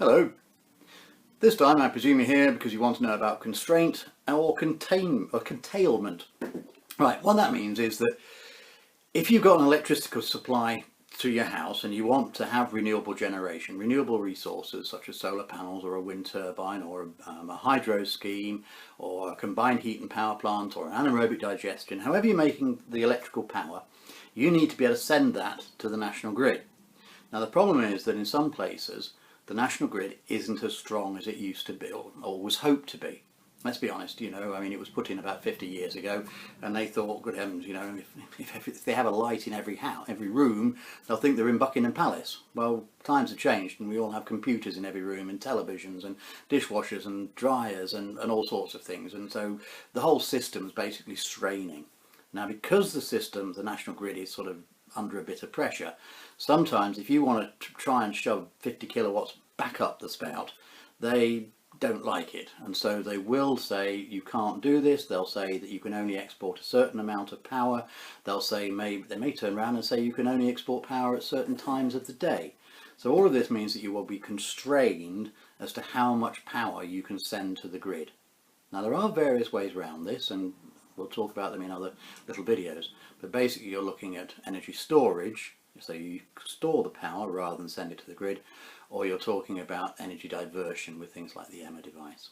Hello. This time I presume you're here because you want to know about constraint or curtailment. Right, what that means is that if you've got an electrical supply to your house and you want to have renewable generation, renewable resources such as solar panels or a wind turbine or a hydro scheme or a combined heat and power plant or an anaerobic digestion, however you're making the electrical power, you need to be able to send that to the national grid. Now the problem is that in some places the national grid isn't as strong as it used to be or was hoped to be. Let's be honest, it was put in about 50 years ago and they thought, good heavens, if they have a light in every house, every room, they'll think they're in Buckingham Palace. Well, times have changed and we all have computers in every room and televisions and dishwashers and dryers and all sorts of things, and so the whole system's basically straining. Now because the national grid is sort of under a bit of pressure, sometimes if you want to try and shove 50 kilowatts back up the spout, they don't like it, and so they will say you can't do this. They'll say that you can only export a certain amount of power. They'll say they may turn around and say you can only export power at certain times of the day. So all of this means that you will be constrained as to how much power you can send to the grid. Now there are various ways around this, and we'll talk about them in other little videos, but basically you're looking at energy storage, so you store the power rather than send it to the grid, or you're talking about energy diversion with things like the EMA device.